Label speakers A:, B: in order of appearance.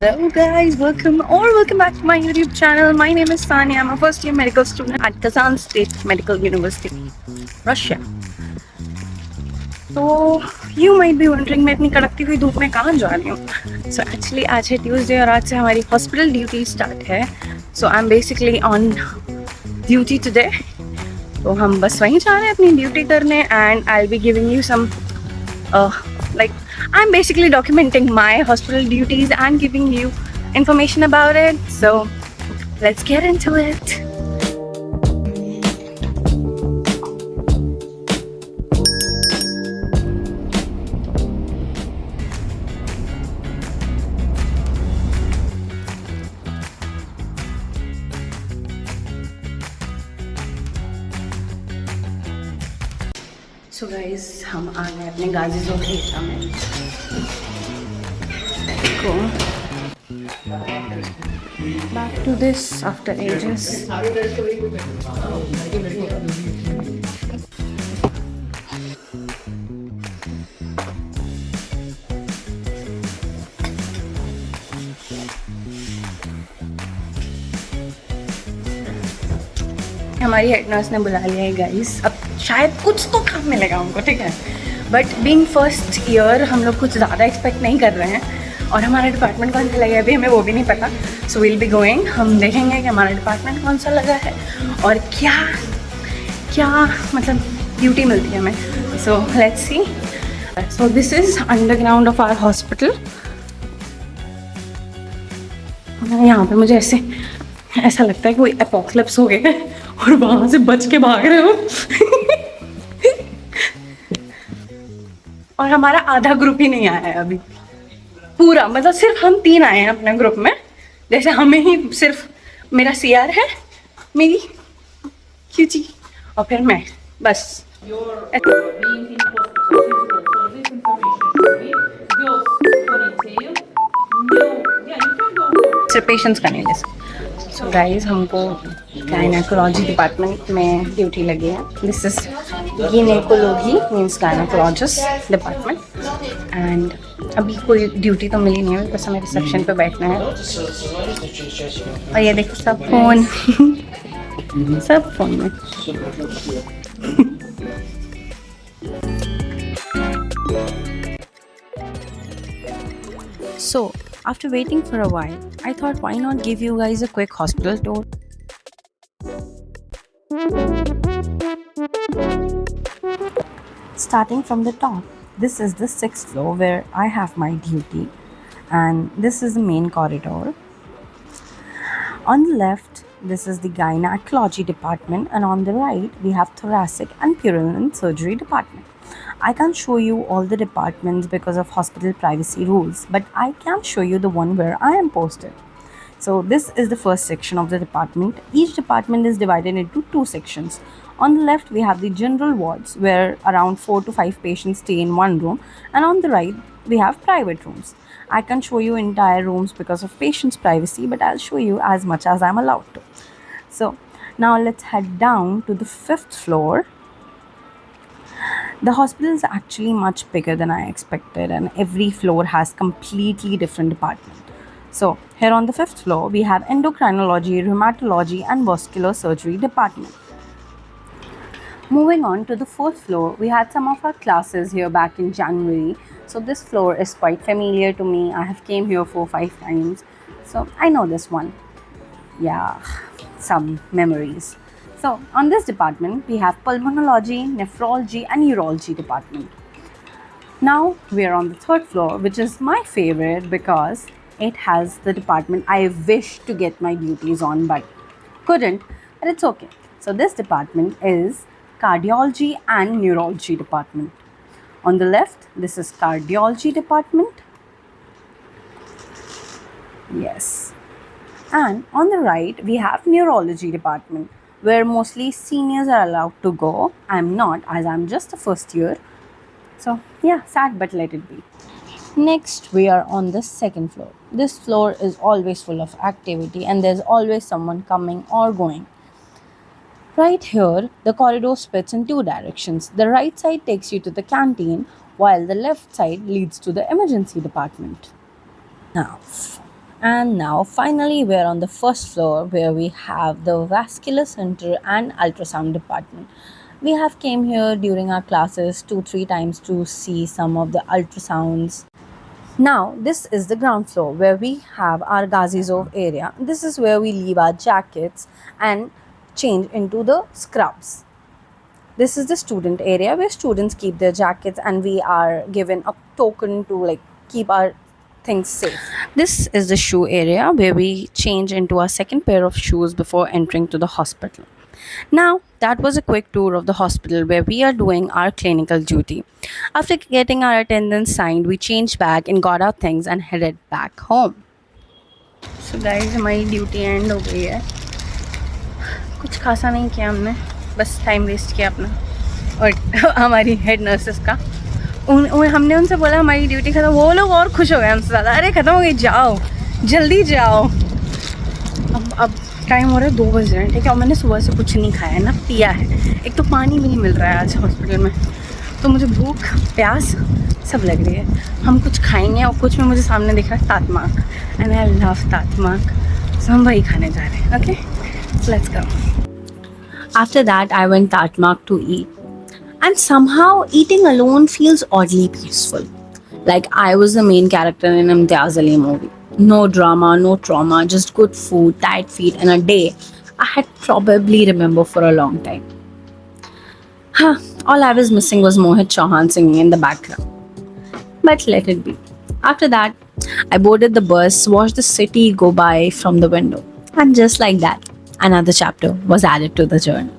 A: Hello guys, welcome back to my YouTube channel. My name is Sani. I'm a first year medical student at Kazan State Medical University, Russia. So you might be wondering मैं इतनी कड़कती हुई धूप में कहाँ जा रही हूँ. So actually आज है Tuesday और आज से हमारी hospital duty start है. So I'm basically on duty today. तो हम बस वहीं जा रहे हैं अपनी ड्यूटी करने and I'll be giving you some like I'm basically documenting my hospital duties and giving you information about it. So let's get into it. So guys, हम आ गए अपने गाजी जोन एरिया में. Go back to this after ages. हमारी head nurse ने बुला लिया है guys. अब शायद कुछ तो काम मिलेगा उनको, ठीक है. बट बीइंग फर्स्ट ईयर हम लोग कुछ ज़्यादा एक्सपेक्ट नहीं कर रहे हैं और हमारा डिपार्टमेंट कौन सा लगा है अभी हमें वो भी नहीं पता. सो विल बी गोइंग, हम देखेंगे कि हमारा डिपार्टमेंट कौन सा लगा है और क्या क्या मतलब ड्यूटी मिलती है हमें. So let's see. So this is underground of our hospital. यहाँ पे मुझे ऐसा लगता है कि कोई एपोक्लिप्स हो गया है और वहां से बच के भाग रहे हो. और हमारा आधा ग्रुप ही नहीं आया है अभी पूरा, मतलब सिर्फ हम 3 आए हैं अपने ग्रुप में. जैसे हमें ही सिर्फ मेरा सीआर है, मेरी क्यूची और फिर मैं, बस. सिर्फ पेशेंट्स का नहीं ले सकते. सो गाइस, हमको गायनेकोलॉजी डिपार्टमेंट में ड्यूटी लगी है. This is gynaecology means gynaecologist department. And अभी कोई ड्यूटी तो मिली नहीं है, बस हमें रिसेप्शन पे बैठना है. और ये देखो सब फोन सब फोन में. So, after waiting for a while, I thought why not give you guys a quick hospital tour. Starting from the top, this is the 6th floor where I have my duty, and this is the main corridor. On the left, this is the gynecology department, and on the right, we have thoracic and purulent surgery department. I can't show you all the departments because of hospital privacy rules, but I can show you the one where I am posted. So this is the first section of the department. Each department is divided into 2 sections. On the left, we have the general wards where around 4 to 5 patients stay in one room, and on the right, we have private rooms. I can show you entire rooms because of patients' privacy, but I'll show you as much as I'm allowed to. So now let's head down to the 5th floor. The hospital is actually much bigger than I expected, and every floor has completely different department. So here on the 5th floor, we have endocrinology, rheumatology and vascular surgery department. Moving on to the 4th floor, we had some of our classes here back in January. So this floor is quite familiar to me. I have came here 4-5 times. So I know this one. Yeah, some memories. So on this department, we have pulmonology, nephrology and urology department. Now we are on the 3rd floor, which is my favorite because it has the department I wish to get my duties on but couldn't, but it's okay. So this department is cardiology and neurology department. On the left, this is cardiology department. Yes. And on the right, we have neurology department, where mostly seniors are allowed to go. I'm not, as I'm just a first year. So yeah, sad, but let it be. Next, we are on the 2nd floor. This floor is always full of activity and there's always someone coming or going. Right here, the corridor splits in 2 directions. The right side takes you to the canteen, while the left side leads to the emergency department. Now, And now finally we're on the first floor where we have the vascular center and ultrasound department. We have came here during our classes 2 3 times to see some of the ultrasounds. Now this is the ground floor where we have our Gazizov area. This is where we leave our jackets and change into the scrubs. This is the student area where students keep their jackets and we are given a token to like keep our things safe. This is the shoe area where we change into our second pair of shoes before entering to the hospital. Now, that was a quick tour of the hospital where we are doing our clinical duty. After getting our attendance signed, we changed back and got our things and headed back home. So guys, हमारी duty and हो गई है. कुछ खासा नहीं किया हमने, बस टाइम वेस्ट किया अपना और हमारी हेड नर्सेस का. हमने उनसे बोला हमारी ड्यूटी खत्म, वो लोग और खुश हो गए हमसे ज़्यादा. अरे ख़त्म हो गई, जाओ जल्दी जाओ. अब टाइम हो रहा है 2 बज रहे हैं, ठीक है. और मैंने सुबह से कुछ नहीं खाया है ना पिया है. एक तो पानी भी नहीं मिल रहा है आज हॉस्पिटल में, तो मुझे भूख प्यास सब लग रही है. हम कुछ खाएंगे और कुछ में मुझे सामने दिख रहा है तातमाक एंड आई लव तातमाक, सो हम वही खाने जा रहे हैं. Okay, let's go. After that I went तातमाक to eat. And somehow eating alone feels oddly peaceful. Like I was the main character in Imtiaz Ali movie. No drama, no trauma, just good food, tight feet, and a day I had probably remember for a long time. Huh, all I was missing was Mohit Chauhan singing in the background. But let it be. After that, I boarded the bus, watched the city go by from the window. And just like that, another chapter was added to the journey.